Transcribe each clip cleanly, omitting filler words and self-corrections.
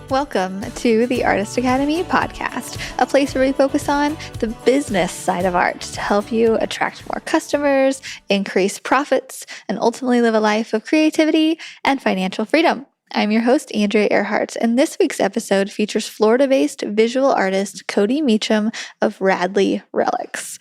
Welcome to the Artist Academy podcast, a place where we focus on the business side of art to help you attract more customers, increase profits, and ultimately live a life of creativity and financial freedom. I'm your host, Andrea Earhart, and this week's episode features Florida-based visual artist Cody Meacham of Radley Relics.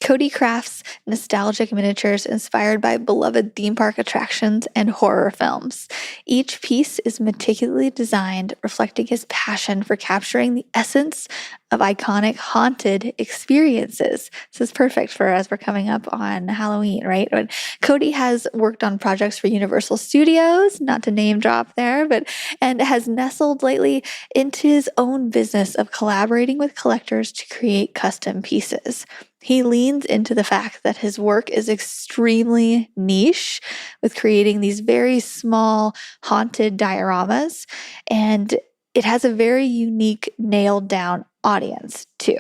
Cody crafts nostalgic miniatures inspired by beloved theme park attractions and horror films. Each piece is meticulously designed, reflecting his passion for capturing the essence of iconic haunted experiences. This is perfect for as we're coming up on Halloween, right? When Cody has worked on projects for Universal Studios, not to name drop there, and has nestled lately into his own business of collaborating with collectors to create custom pieces. He leans into the fact that his work is extremely niche, with creating these very small haunted dioramas, and it has a very unique, nailed down audience too.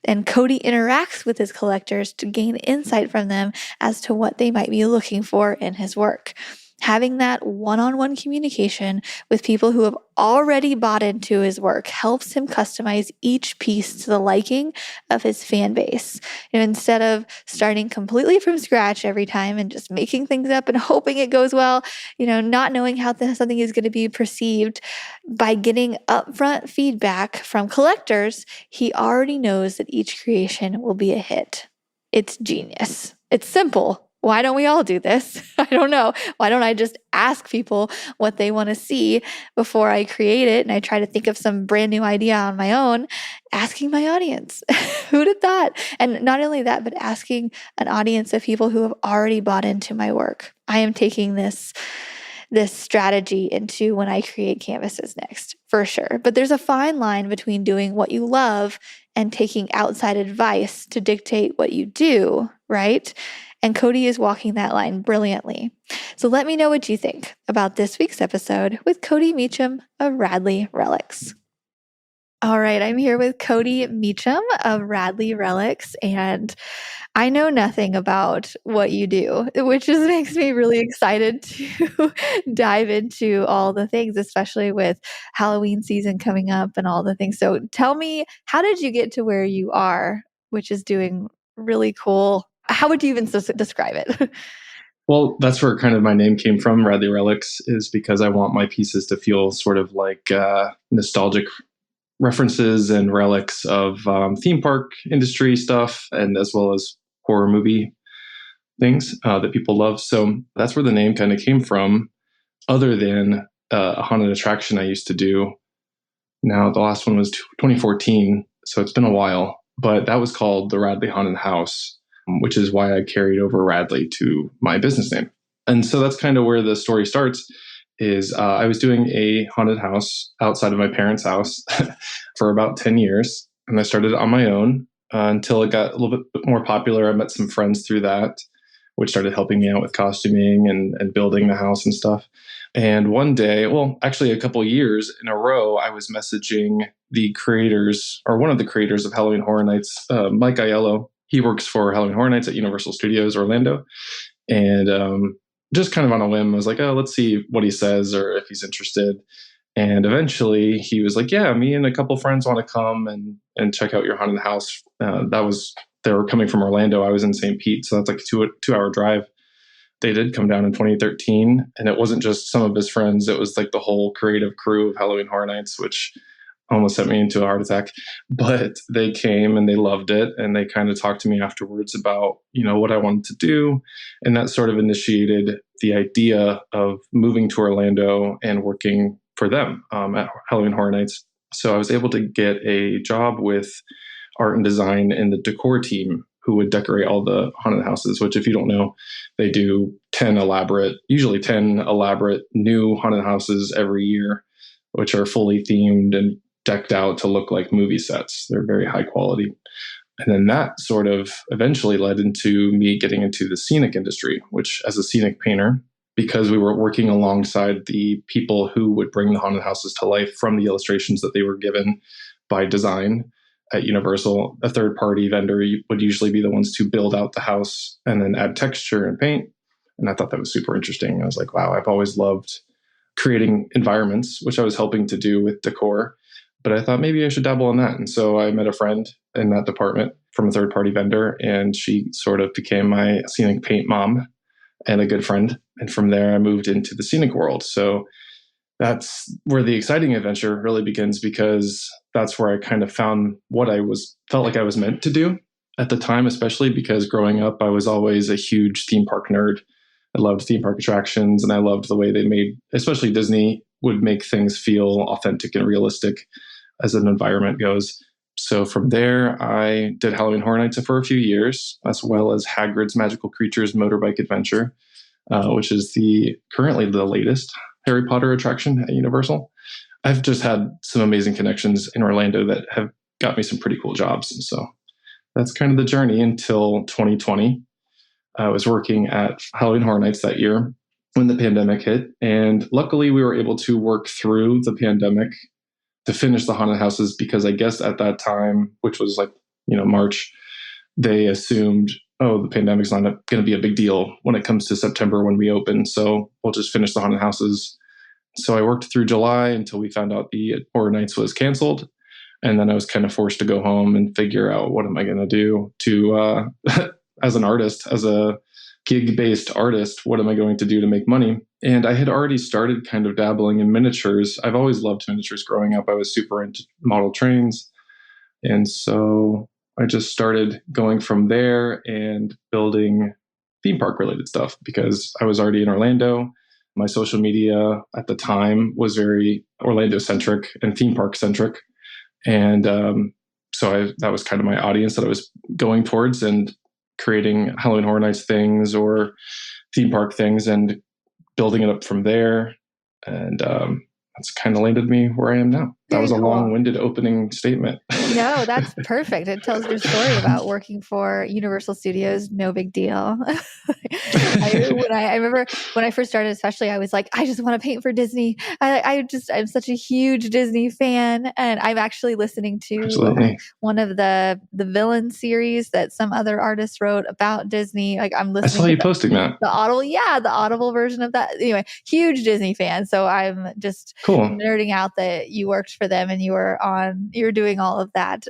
And Cody interacts with his collectors to gain insight from them as to what they might be looking for in his work. Having that one-on-one communication with people who have already bought into his work helps him customize each piece to the liking of his fan base. Instead of starting completely from scratch every time and just making things up and hoping it goes well, not knowing how something is going to be perceived, by getting upfront feedback from collectors, he already knows that each creation will be a hit. It's genius. It's simple. Why don't we all do this? I don't know. Why don't I just ask people what they want to see before I create it? And I try to think of some brand new idea on my own, asking my audience. Who'd have thought? And not only that, but asking an audience of people who have already bought into my work. I am taking this strategy into when I create canvases next, for sure. But there's a fine line between doing what you love and taking outside advice to dictate what you do, right? And Cody is walking that line brilliantly. So let me know what you think about this week's episode with Cody Meacham of Radley Relics. All right, I'm here with Cody Meacham of Radley Relics, and I know nothing about what you do, which just makes me really excited to dive into all the things, especially with Halloween season coming up and all the things. So tell me, how did you get to where you are, which is doing really cool? How would you even describe it? Well, that's where kind of my name came from, Radley Relics, is because I want my pieces to feel sort of like nostalgic references and relics of theme park industry stuff, and as well as horror movie things that people love. So that's where the name kind of came from, other than a haunted attraction I used to do. Now, the last one was 2014, so it's been a while, but that was called the Radley Haunted House, which is why I carried over Radley to my business name. And so that's kind of where the story starts, is I was doing a haunted house outside of my parents' house for about 10 years. And I started on my own until it got a little bit more popular. I met some friends through that, which started helping me out with costuming and building the house and stuff. And one day, well, actually a couple of years in a row, I was messaging the creators, or one of the creators of Halloween Horror Nights, Mike Aiello. He works for Halloween Horror Nights at Universal Studios Orlando. And just kind of on a whim, I was like, oh, let's see what he says or if he's interested. And eventually he was like, yeah, me and a couple friends want to come and check out your haunted house. They were coming from Orlando. I was in St. Pete, so that's like a two-hour drive. They did come down in 2013, and it wasn't just some of his friends. It was like the whole creative crew of Halloween Horror Nights, which almost sent me into a heart attack. But they came and they loved it, and they kind of talked to me afterwards about, what I wanted to do. And that sort of initiated the idea of moving to Orlando and working for them at Halloween Horror Nights. So I was able to get a job with art and design in the decor team, who would decorate all the haunted houses, which, if you don't know, they do usually 10 elaborate new haunted houses every year, which are fully themed and decked out to look like movie sets. They're very high quality. And then that sort of eventually led into me getting into the scenic industry, which, as a scenic painter, because we were working alongside the people who would bring the haunted houses to life from the illustrations that they were given by design at Universal, a third-party vendor would usually be the ones to build out the house and then add texture and paint. And I thought that was super interesting. I was like, wow, I've always loved creating environments, which I was helping to do with decor. But I thought maybe I should dabble in that. And so I met a friend in that department from a third-party vendor, and she sort of became my scenic paint mom and a good friend. And from there, I moved into the scenic world. So that's where the exciting adventure really begins, because that's where I kind of found what felt like I was meant to do at the time, especially because growing up, I was always a huge theme park nerd. I loved theme park attractions, and I loved the way they made, especially Disney, would make things feel authentic and realistic as an environment goes. So from there, I did Halloween Horror Nights for a few years, as well as Hagrid's Magical Creatures Motorbike Adventure, which is currently the latest Harry Potter attraction at Universal. I've just had some amazing connections in Orlando that have got me some pretty cool jobs. And so that's kind of the journey until 2020. I was working at Halloween Horror Nights that year when the pandemic hit. And luckily, we were able to work through the pandemic to finish the haunted houses, because I guess at that time, which was March, they assumed, oh, the pandemic's not going to be a big deal when it comes to September when we open. So we'll just finish the haunted houses. So I worked through July until we found out the Horror Nights was canceled. And then I was kind of forced to go home and figure out, what am I going to do to, as an artist, as a gig-based artist, what am I going to do to make money? And I had already started kind of dabbling in miniatures. I've always loved miniatures growing up. I was super into model trains. And so I just started going from there and building theme park related stuff, because I was already in Orlando. My social media at the time was very Orlando centric and theme park centric. And so that was kind of my audience that I was going towards, and creating Halloween Horror Nights things or theme park things and building it up from there. And that's kind of landed me where I am now. That was a long-winded opening statement. No, that's perfect. It tells your story about working for Universal Studios. No big deal. I remember when I first started, especially, I was like, I just want to paint for Disney. I'm such a huge Disney fan. And I'm actually listening to one of the villain series that some other artist wrote about Disney. Like, I'm listening. I saw you posting that. The Audible version of that. Anyway, huge Disney fan. So I'm just nerding out that you worked for them and you were doing all of that.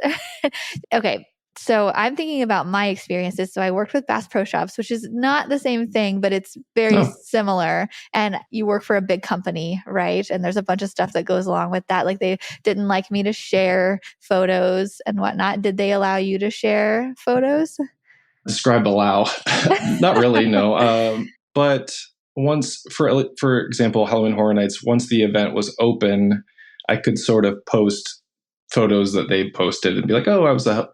Okay. So I'm thinking about my experiences. So I worked with Bass Pro Shops, which is not the same thing, but it's very similar. And you work for a big company, right? And there's a bunch of stuff that goes along with that. Like, they didn't like me to share photos and whatnot. Did they allow you to share photos? Describe allow. Not really, no. But once, for example, Halloween Horror Nights, once the event was open, I could sort of post photos that they posted and be like, oh, I was a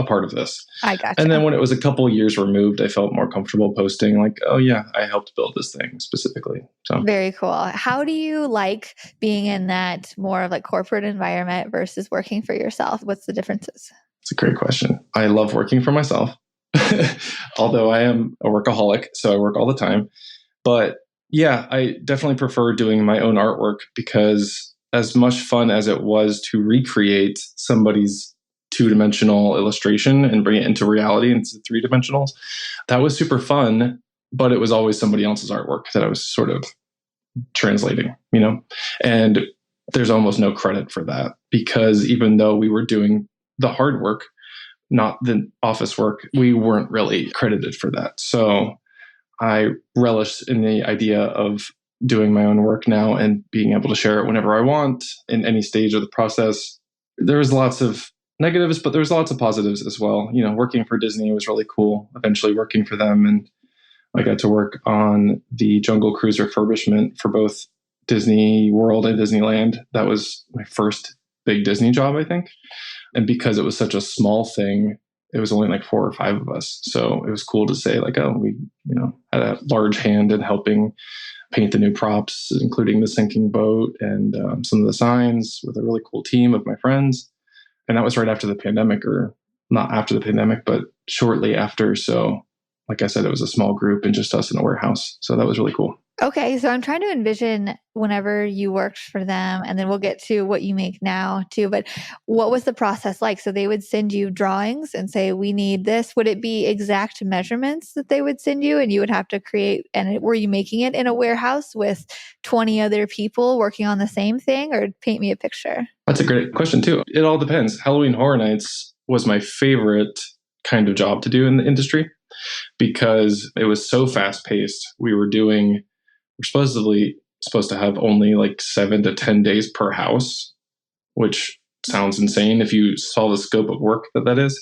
part of this. I gotcha. And then when it was a couple years removed, I felt more comfortable posting like, oh yeah, I helped build this thing specifically. So very cool. How do you like being in that more of like corporate environment versus working for yourself? What's the differences? It's a great question. I love working for myself, although I am a workaholic, so I work all the time. But yeah, I definitely prefer doing my own artwork, because as much fun as it was to recreate somebody's two-dimensional illustration and bring it into reality, into three-dimensionals, that was super fun, but it was always somebody else's artwork that I was sort of translating, and there's almost no credit for that, because even though we were doing the hard work, not the office work, we weren't really credited for that. So I relish in the idea of doing my own work now and being able to share it whenever I want in any stage of the process. There was lots of negatives, but there's lots of positives as well. Working for Disney was really cool, eventually working for them. And I got to work on the Jungle Cruise refurbishment for both Disney World and Disneyland. That was my first big Disney job, I think. And because it was such a small thing, it was only like 4 or 5 of us. So it was cool to say like, oh, we, had a large hand in helping paint the new props, including the sinking boat and some of the signs, with a really cool team of my friends. And that was right after the pandemic, or not after the pandemic, but shortly after. So like I said, it was a small group and just us in a warehouse. So that was really cool. Okay, so I'm trying to envision whenever you worked for them, and then we'll get to what you make now too. But what was the process like? So they would send you drawings and say, "We need this." Would it be exact measurements that they would send you, and you would have to create? And were you making it in a warehouse with 20 other people working on the same thing, or paint me a picture? That's a great question too. It all depends. Halloween Horror Nights was my favorite kind of job to do in the industry because it was so fast paced. We're supposed to have only like 7 to 10 days per house, which sounds insane if you saw the scope of work that is.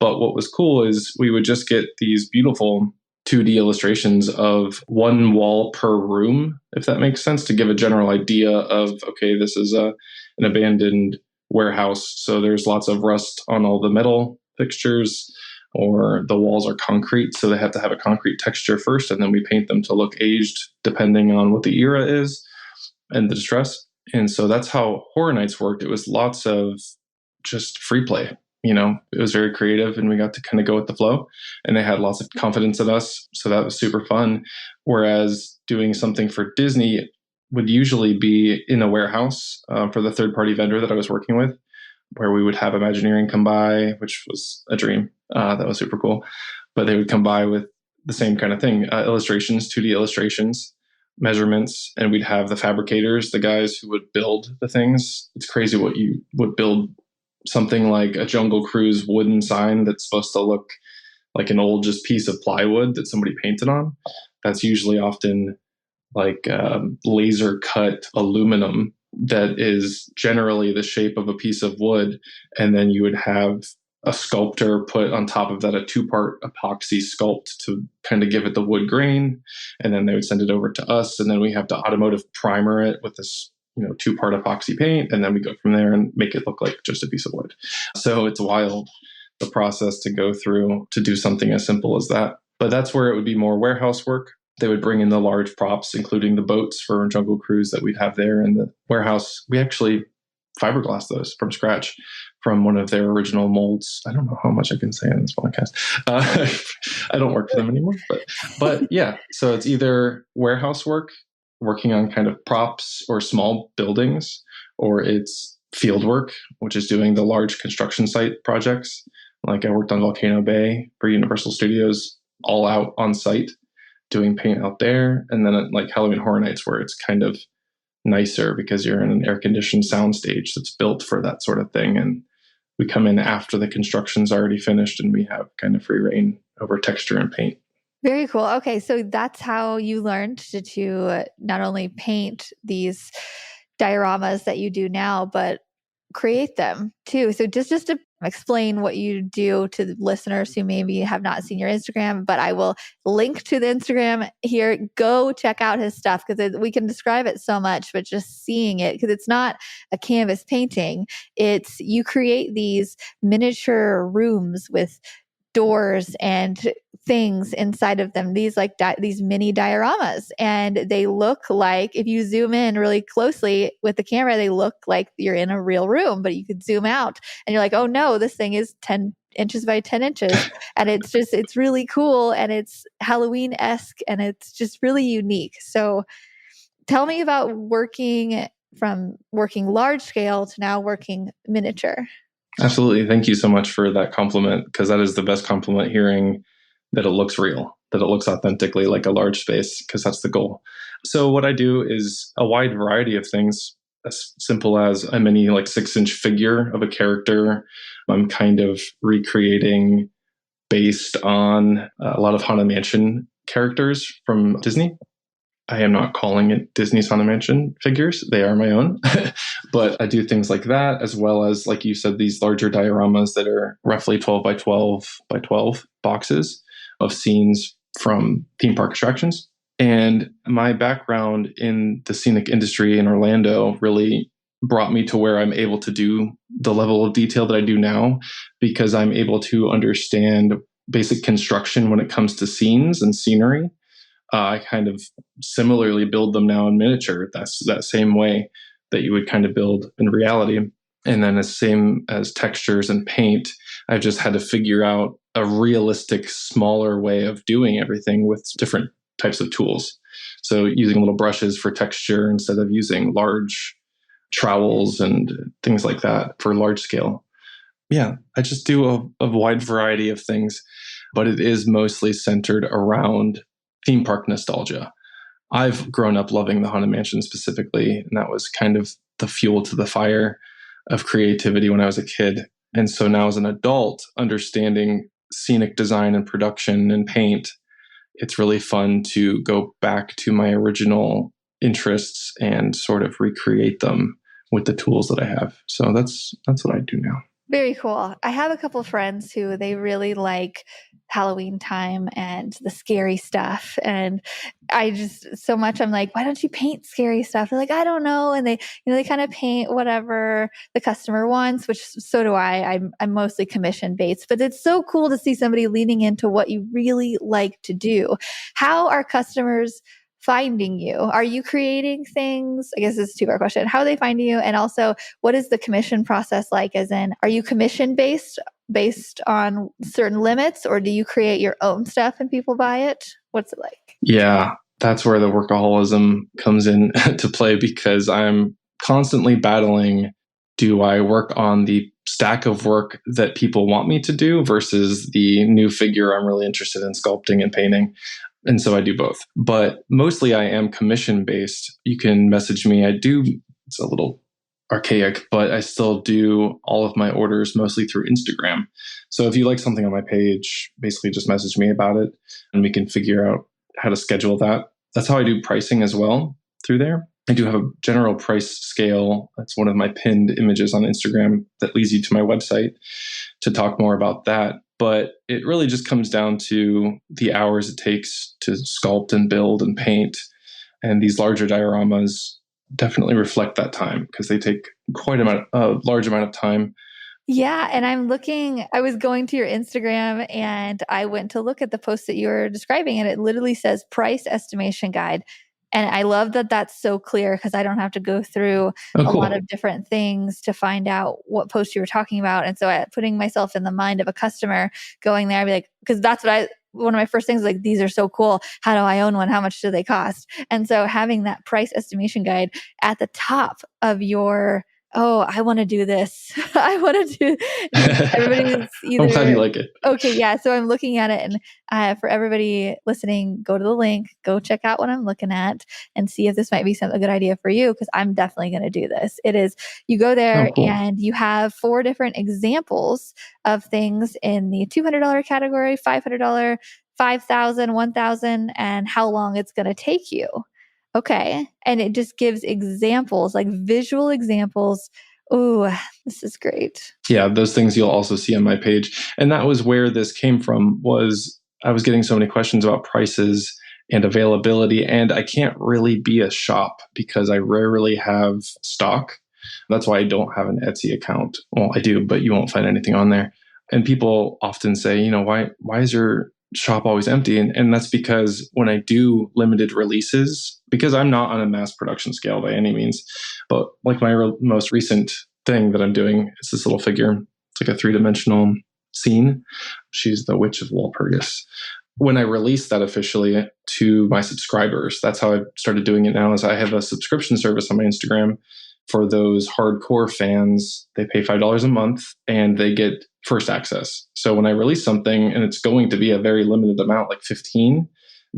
But what was cool is we would just get these beautiful 2D illustrations of one wall per room, if that makes sense, to give a general idea of, okay, this is an abandoned warehouse. So there's lots of rust on all the metal fixtures, or the walls are concrete. So they have to have a concrete texture first, and then we paint them to look aged depending on what the era is and the distress. And so that's how Horror Nights worked. It was lots of just free play. It was very creative, and we got to kind of go with the flow, and they had lots of confidence in us. So that was super fun. Whereas doing something for Disney would usually be in a warehouse for the third-party vendor that I was working with, where we would have Imagineering come by, which was a dream. That was super cool. But they would come by with the same kind of thing, illustrations, 2D illustrations, measurements, and we'd have the fabricators, the guys who would build the things. It's crazy what you would build. Something like a Jungle Cruise wooden sign that's supposed to look like an old just piece of plywood that somebody painted on. That's usually often like laser cut aluminum that is generally the shape of a piece of wood. And then you would have a sculptor put on top of that a 2-part epoxy sculpt to kind of give it the wood grain. And then they would send it over to us. And then we have to automotive primer it with this 2-part epoxy paint. And then we go from there and make it look like just a piece of wood. So it's wild, the process to go through to do something as simple as that. But that's where it would be more warehouse work. They would bring in the large props, including the boats for Jungle Cruise that we'd have there in the warehouse. We actually fiberglass those from scratch from one of their original molds. I don't know how much I can say on this podcast. I don't work for them anymore, but yeah. So it's either warehouse work, working on kind of props or small buildings, or it's field work, which is doing the large construction site projects. Like I worked on Volcano Bay for Universal Studios, all out on site, doing paint out there. And then like Halloween Horror Nights, where it's kind of nicer because you're in an air-conditioned soundstage that's built for that sort of thing. And we come in after the construction's already finished, and we have kind of free reign over texture and paint. Very cool. Okay, so that's how you learned to not only paint these dioramas that you do now, but create them too. So just to explain what you do to the listeners who maybe have not seen your Instagram, but I will link to the Instagram here. Go check out his stuff because we can describe it so much, but just seeing it, because it's not a canvas painting. It's you create these miniature rooms with doors and things inside of them, these like these mini dioramas, and they look like, if you zoom in really closely with the camera, they look like you're in a real room, but you could zoom out and you're like, oh no, this thing is 10 inches by 10 inches. And it's really cool, and it's Halloween-esque, and it's just really unique. So tell me about from working large scale to now working miniature. Absolutely. Thank you so much for that compliment, because that is the best compliment, hearing that it looks real, that it looks authentically like a large space, because that's the goal. So what I do is a wide variety of things, as simple as a mini like 6-inch figure of a character. I'm kind of recreating based on a lot of Haunted Mansion characters from Disney. I am not calling it Disney's Haunted Mansion figures. They are my own. But I do things like that, as well as, like you said, these larger dioramas that are roughly 12 by 12 by 12 boxes of scenes from theme park attractions. And my background in the scenic industry in Orlando really brought me to where I'm able to do the level of detail that I do now, because I'm able to understand basic construction when it comes to scenes and scenery. I kind of similarly build them now in miniature. That's that same way that you would kind of build in reality. And then the same as textures and paint, I've just had to figure out a realistic, smaller way of doing everything with different types of tools. So using little brushes for texture instead of using large trowels and things like that for large scale. Yeah, I just do a wide variety of things, but it is mostly centered around theme park nostalgia. I've grown up loving the Haunted Mansion specifically, and that was kind of the fuel to the fire of creativity when I was a kid. And so now as an adult, understanding scenic design and production and paint, it's really fun to go back to my original interests and sort of recreate them with the tools that I have. So that's what I do now. Very cool. I have a couple friends who they really like Halloween time and the scary stuff. And I just so much I'm like, why don't you paint scary stuff? They're like, I don't know. And they kind of paint whatever the customer wants, which so do I. I'm mostly commission based, but it's so cool to see somebody leaning into what you really like to do. How are customers finding you? Are you creating things? I guess this is a two-part question. How are they finding you? And also, what is the commission process like? As in, are you commission based on certain limits, or do you create your own stuff and people buy it? What's it like? Yeah, that's where the workaholism comes in to play, because I'm constantly battling, do I work on the stack of work that people want me to do versus the new figure I'm really interested in sculpting and painting? And so I do both. But mostly I am commission based. You can message me. It's a little archaic, but I still do all of my orders mostly through Instagram. So if you like something on my page, basically just message me about it and we can figure out how to schedule that. That's how I do pricing as well through there. I do have a general price scale. That's one of my pinned images on Instagram that leads you to my website to talk more about that. But it really just comes down to the hours it takes to sculpt and build and paint. And these larger dioramas definitely reflect that time because they take a large amount of time. Yeah. And I was going to your Instagram and I went to look at the post that you were describing, and it literally says price estimation guide. And I love that that's so clear because I don't have to go through a lot of different things to find out what post you were talking about. And so putting myself in the mind of a customer going there, I'd be like, because that's one of my first things, like, these are so cool. How do I own one? How much do they cost? And so having that price estimation guide at the top of your, oh, I want to do this. I want to do, everybody's either. I'm glad you like it. Okay, yeah. So I'm looking at it, and for everybody listening, go to the link, go check out what I'm looking at, and see if this might be a good idea for you. Because I'm definitely going to do this. It is. You go there, cool. And you have 4 different examples of things in the $200 category, $500, $5,000, $1,000, and how long it's going to take you. Okay, and it just gives examples, like visual examples. Oh, this is great. Yeah, those things you'll also see on my page. And that was where this came from, was I was getting so many questions about prices and availability, and I can't really be a shop because I rarely have stock. That's why I don't have an Etsy account. Well, I do, but you won't find anything on there. And people often say, why is your shop always empty? And that's because when I do limited releases, because I'm not on a mass production scale by any means, but like my most recent thing that I'm doing is this little figure. It's like a 3-dimensional scene. She's the Witch of Walpurgis. When I release that officially to my subscribers, that's how I started doing it now, is I have a subscription service on my Instagram for those hardcore fans. They pay $5 a month and they get first access. So when I release something and it's going to be a very limited amount, like 15,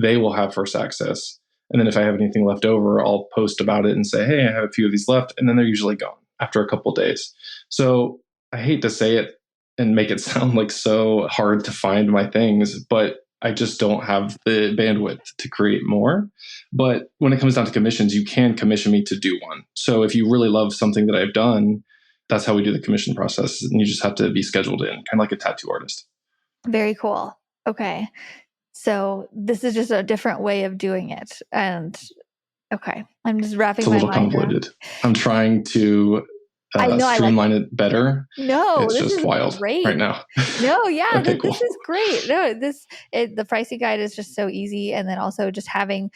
they will have first access. And then if I have anything left over, I'll post about it and say, hey, I have a few of these left. And then they're usually gone after a couple of days. So I hate to say it and make it sound like so hard to find my things, but I just don't have the bandwidth to create more. But when it comes down to commissions, you can commission me to do one. So if you really love something that I've done, that's how we do the commission process. And you just have to be scheduled in, kind of like a tattoo artist. Very cool. Okay. So this is just a different way of doing it. And okay, I'm just wrapping my mind around. It's a little convoluted. I'm trying to streamline it better. No, it's this just is wild great right now. No, yeah, Okay, this is great. No, the pricing guide is just so easy, and then also just having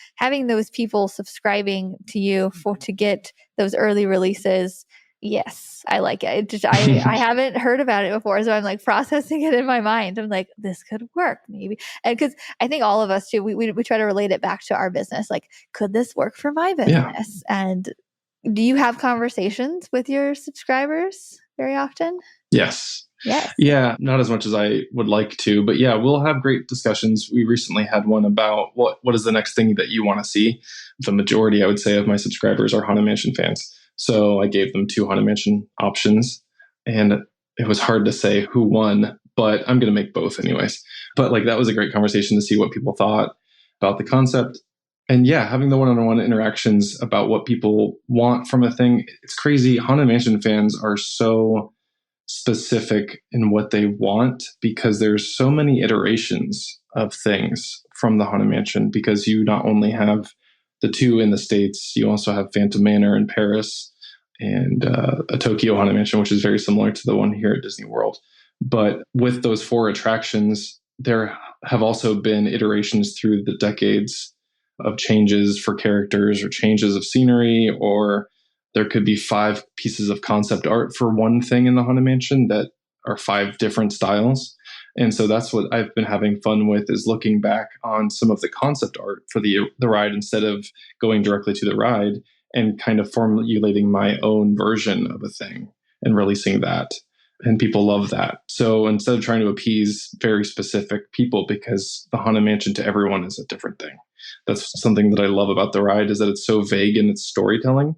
those people subscribing to you to get those early releases. Yes, I like it. I haven't heard about it before, so I'm like processing it in my mind. I'm like, this could work maybe. And because I think all of us too, we try to relate it back to our business. Like, could this work for my Yeah. business? And do you have conversations with your subscribers very often? Yes. Yes. Yeah, not as much as I would like to, but yeah, we'll have great discussions. We recently had one about what is the next thing that you want to see. The majority, I would say, of my subscribers are Haunted Mansion fans. So I gave them 2 Haunted Mansion options, and it was hard to say who won, but I'm going to make both anyways. But like that was a great conversation to see what people thought about the concept. And yeah, having the one-on-one interactions about what people want from a thing. It's crazy. Haunted Mansion fans are so specific in what they want because there's so many iterations of things from the Haunted Mansion, because you not only have the 2 in the States, you also have Phantom Manor in Paris and a Tokyo Haunted Mansion, which is very similar to the one here at Disney World. But with those 4 attractions, there have also been iterations through the decades of changes for characters or changes of scenery, or there could be 5 pieces of concept art for one thing in the Haunted Mansion that are 5 different styles. And so that's what I've been having fun with, is looking back on some of the concept art for the ride instead of going directly to the ride, and kind of formulating my own version of a thing and releasing that. And people love that. So instead of trying to appease very specific people, because the Haunted Mansion to everyone is a different thing. That's something that I love about the ride, is that it's so vague in its storytelling,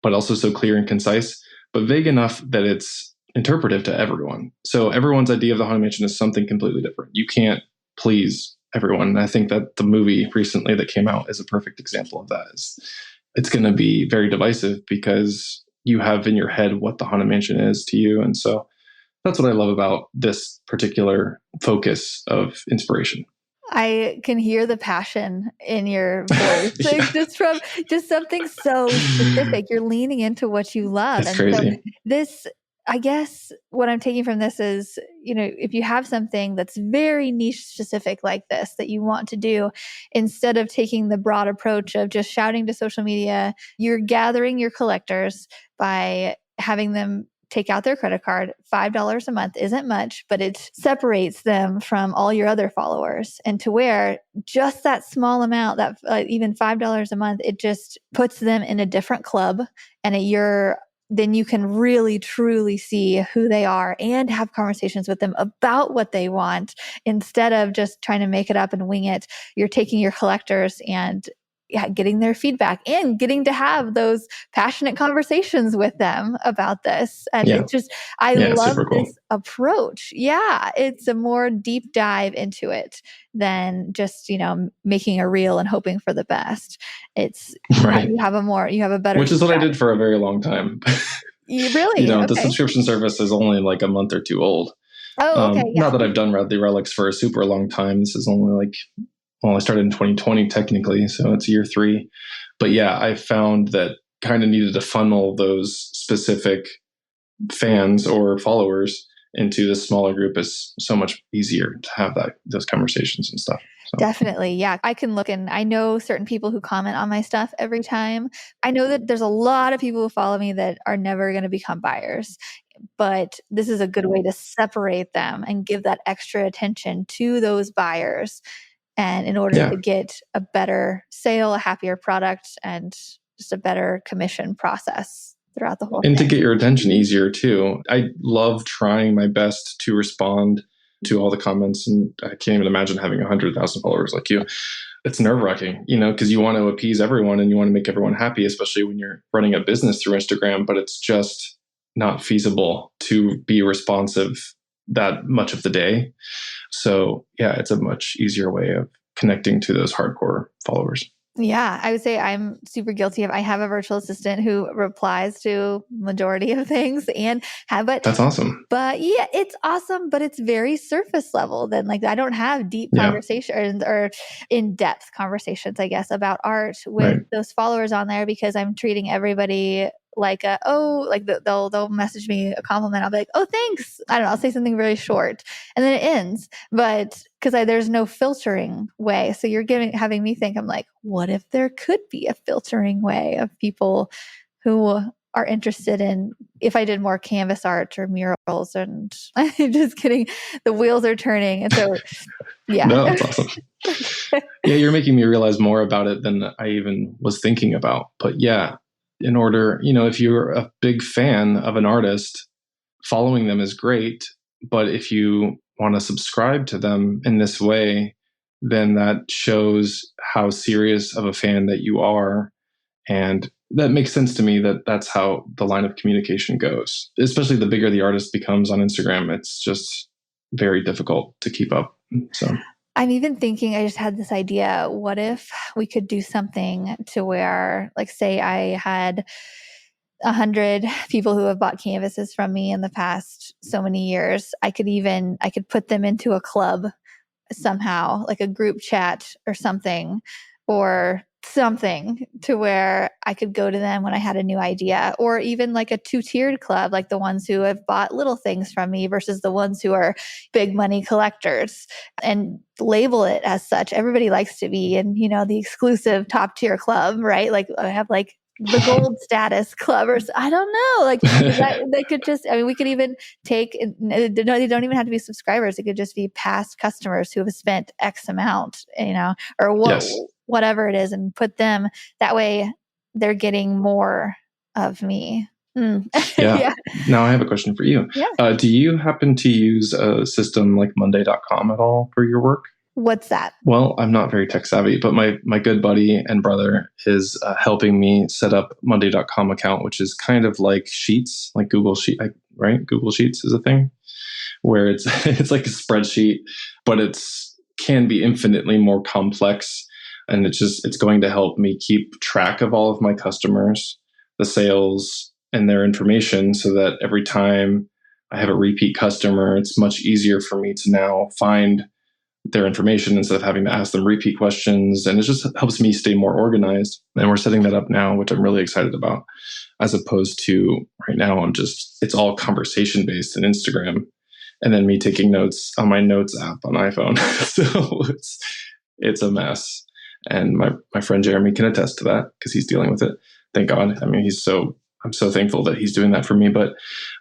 but also so clear and concise, but vague enough that it's interpretive to everyone. So everyone's idea of the Haunted Mansion is something completely different. You can't please everyone. And I think that the movie recently that came out is a perfect example of that. It's going to be very divisive because you have in your head what the Haunted Mansion is to you. And so that's what I love about this particular focus of inspiration. I can hear the passion in your voice, like just something so specific. You're leaning into what you love. It's And so crazy. this, I guess what I'm taking from this is, if you have something that's very niche specific like this that you want to do, instead of taking the broad approach of just shouting to social media, you're gathering your collectors by having them take out their credit card. $5 a month isn't much, but it separates them from all your other followers. And to where just that small amount, that even $5 a month, it just puts them in a different club. And then you can really truly see who they are and have conversations with them about what they want, instead of just trying to make it up and wing it. You're taking your collectors and getting their feedback and getting to have those passionate conversations with them about this. And Yeah. it's just, I It's love super cool. this approach. Yeah. It's a more deep dive into it than just, making a reel and hoping for the best. It's Right. you have a better, which is what I did for a very long time. Really? The Okay. subscription service is only like a month or 2 old. Oh, okay. Yeah. Not that I've done Radley Relics for a super long time. This is only I started in 2020 technically, so it's year 3. But yeah, I found that kind of needed to funnel those specific fans or followers into this smaller group is so much easier to have those conversations and stuff. So. Definitely. Yeah. I can look, and I know certain people who comment on my stuff every time. I know that there's a lot of people who follow me that are never going to become buyers, but this is a good way to separate them and give that extra attention to those buyers. And in order to get a better sale, a happier product, and just a better commission process throughout the whole thing. And to get your attention easier too. I love trying my best to respond to all the comments, and I can't even imagine having 100,000 followers like you. It's nerve-wracking, because you want to appease everyone and you want to make everyone happy, especially when you're running a business through Instagram, but it's just not feasible to be responsive that much of the day. So yeah, it's a much easier way of connecting to those hardcore followers. Yeah, I would say I'm super guilty of. I have a virtual assistant who replies to majority of things, but that's awesome. But yeah, it's awesome, but it's very surface level. Then, I don't have deep conversations or in-depth conversations, I guess, about art with those followers on there, because I'm treating everybody they'll message me a compliment. I'll be like, oh, thanks. I don't know. I'll say something very short and then it ends. But because there's no filtering way. So you're having me think, I'm like, what if there could be a filtering way of people who are interested in if I did more canvas art or murals, and I'm just kidding, the wheels are turning. And so, yeah. No, that's awesome. Yeah, you're making me realize more about it than I even was thinking about. But yeah, in order, if you're a big fan of an artist, following them is great. But if you want to subscribe to them in this way, then that shows how serious of a fan that you are. And that makes sense to me that that's how the line of communication goes, especially the bigger the artist becomes on Instagram. It's just very difficult to keep up. So I'm even thinking, I just had this idea. What if we could do something to where, like, say I had 100 people who have bought canvases from me in the past so many years. I could put them into a club somehow, like a group chat or something to where I could go to them when I had a new idea, or even like a 2-tiered club, like the ones who have bought little things from me versus the ones who are big money collectors, and label it as such. Everybody likes to be in, the exclusive top tier club, right? Like I have like the gold status club, or I don't know, like that, they could just, we could even take, no, they don't even have to be subscribers. It could just be past customers who have spent X amount, or yes. whatever it is, and put them that way. They're getting more of me. Yeah. Yeah. Now I have a question for you. Yeah. Do you happen to use a system like Monday.com at all for your work? What's that? Well, I'm not very tech savvy, but my good buddy and brother is helping me set up Monday.com account, which is kind of like Sheets, like Google Sheet, right? Google Sheets is a thing where it's it's like a spreadsheet, but can be infinitely more complex, and it's going to help me keep track of all of my customers, the sales, and their information, so that every time I have a repeat customer, it's much easier for me to now find their information instead of having to ask them repeat questions. And it just helps me stay more organized. And we're setting that up now, which I'm really excited about, as opposed to right now, it's all conversation based in Instagram, and then me taking notes on my notes app on iPhone. So it's a mess. And my friend Jeremy can attest to that because he's dealing with it. Thank God. I'm so thankful that he's doing that for me. But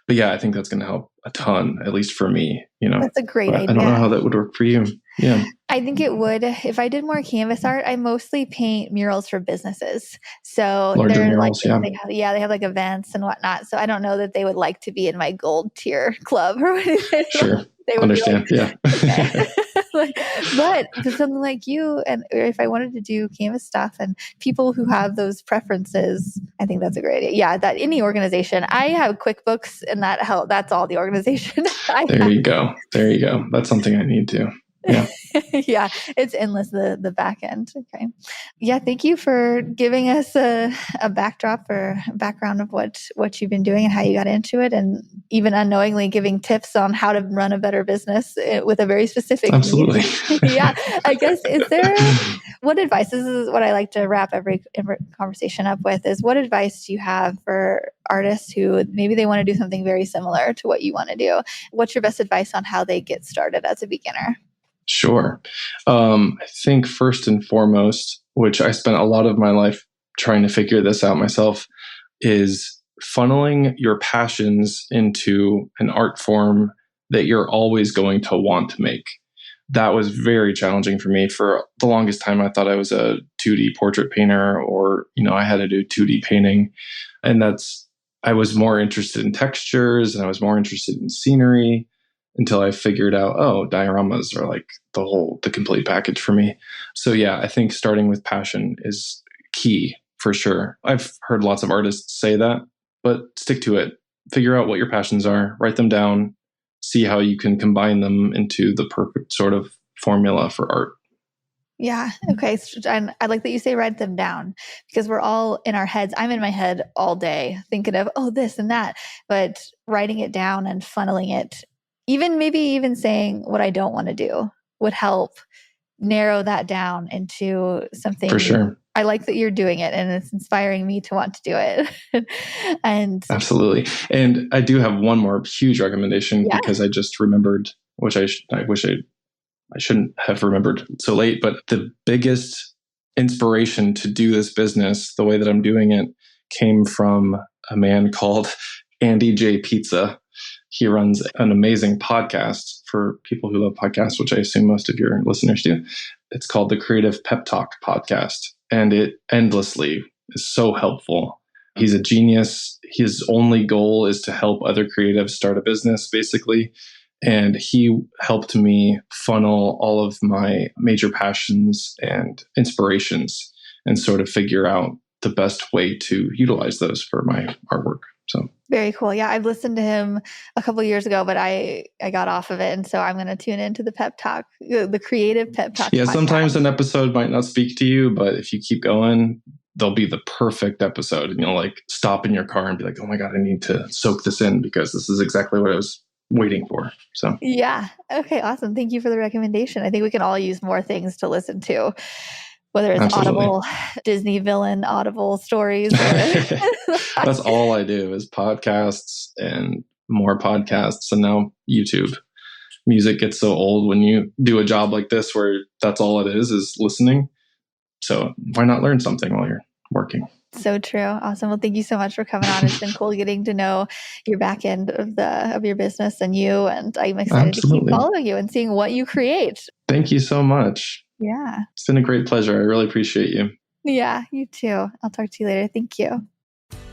yeah, I think that's going to help a ton, at least for me. That's a great idea. I don't know how that would work for you. Yeah, I think it would. If I did more canvas art, I mostly paint murals for businesses. So larger they're murals. like, Yeah, they have like events and whatnot. So I don't know that they would like to be in my gold tier club or anything. Sure. They would understand. Be like, Yeah. okay. But for something like you, and if I wanted to do canvas stuff and people who have those preferences, I think that's a great idea. Yeah, that any organization. I have QuickBooks, and that's all the organization There you go. That's something I need to. Yeah. Yeah, it's endless, the back end. Okay. Yeah, thank you for giving us a backdrop or background of what you've been doing and how you got into it, and even unknowingly giving tips on how to run a better business with a very specific Absolutely. Yeah, I guess, what advice, this is what I like to wrap every conversation up with, is what advice do you have for artists who maybe they want to do something very similar to what you want to do? What's your best advice on how they get started as a beginner? Sure. I think first and foremost, which I spent a lot of my life trying to figure this out myself, is funneling your passions into an art form that you're always going to want to make. That was very challenging for me. For the longest time, I thought I was a 2D portrait painter, or, I had to do 2D painting. And I was more interested in textures, and I was more interested in scenery, until I figured out, dioramas are like the complete package for me. So yeah, I think starting with passion is key for sure. I've heard lots of artists say that, but stick to it. Figure out what your passions are, write them down, see how you can combine them into the perfect sort of formula for art. Yeah. Okay. And I like that you say write them down, because we're all in our heads. I'm in my head all day thinking of, this and that, but writing it down and funneling it, maybe even saying what I don't want to do, would help narrow that down into something. For sure. I like that you're doing it, and it's inspiring me to want to do it. And absolutely. And I do have one more huge recommendation, because I just remembered, which I wish I shouldn't have remembered so late, but the biggest inspiration to do this business the way that I'm doing it came from a man called Andy J. Pizza. He runs an amazing podcast for people who love podcasts, which I assume most of your listeners do. It's called the Creative Pep Talk Podcast, and it endlessly is so helpful. He's a genius. His only goal is to help other creatives start a business, basically. And he helped me funnel all of my major passions and inspirations and sort of figure out the best way to utilize those for my artwork. So very cool. Yeah, I've listened to him a couple of years ago, but I got off of it. And so I'm going to tune into the pep talk, the creative pep talk. Yeah, podcast. Sometimes an episode might not speak to you, but if you keep going, they'll be the perfect episode. And you'll like stop in your car and be like, oh my God, I need to soak this in because this is exactly what I was waiting for. So yeah. Okay, awesome. Thank you for the recommendation. I think we can all use more things to listen to, whether it's Absolutely. Audible, Disney villain, Audible stories. That's all I do is podcasts and more podcasts. And now YouTube. Music gets so old when you do a job like this where that's all it is listening. So why not learn something while you're working? So true. Awesome. Well, thank you so much for coming on. It's been cool getting to know your back end of your business and you. And I'm excited to keep following you and seeing what you create. Thank you so much. Yeah. It's been a great pleasure. I really appreciate you. Yeah, you too. I'll talk to you later. Thank you.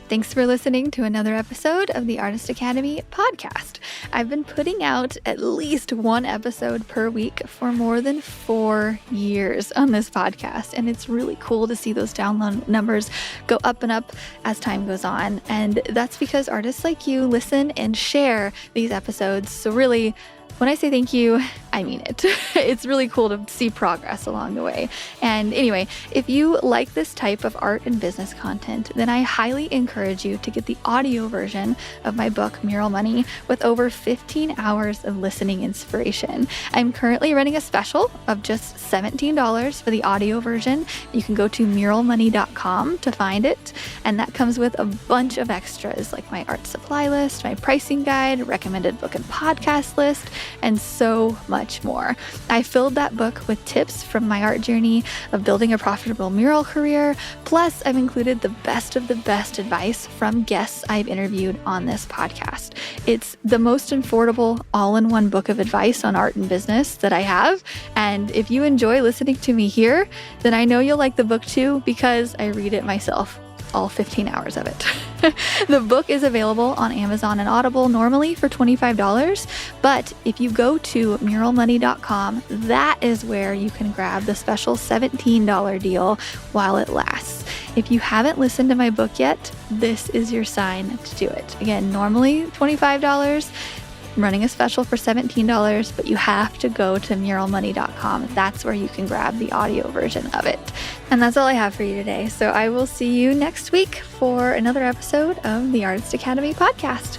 Thanks for listening to another episode of the Artist Academy podcast. I've been putting out at least one episode per week for more than 4 years on this podcast, and it's really cool to see those download numbers go up and up as time goes on. And that's because artists like you listen and share these episodes. So really, when I say thank you, I mean it. It's really cool to see progress along the way. And anyway, if you like this type of art and business content, then I highly encourage you to get the audio version of my book, Mural Money, with over 15 hours of listening inspiration. I'm currently running a special of just $17 for the audio version. You can go to muralmoney.com to find it. And that comes with a bunch of extras like my art supply list, my pricing guide, recommended book and podcast list, and so much more. I filled that book with tips from my art journey of building a profitable mural career. Plus, I've included the best of the best advice from guests I've interviewed on this podcast. It's the most affordable all-in-one book of advice on art and business that I have. And if you enjoy listening to me here, then I know you'll like the book too because I read it myself. All 15 hours of it. The book is available on Amazon and Audible normally for $25, but if you go to muralmoney.com, that is where you can grab the special $17 deal while it lasts. If you haven't listened to my book yet, this is your sign to do it. Again, normally $25. I'm running a special for $17, but you have to go to muralmoney.com. That's where you can grab the audio version of it. And that's all I have for you today. So I will see you next week for another episode of the Artist Academy podcast.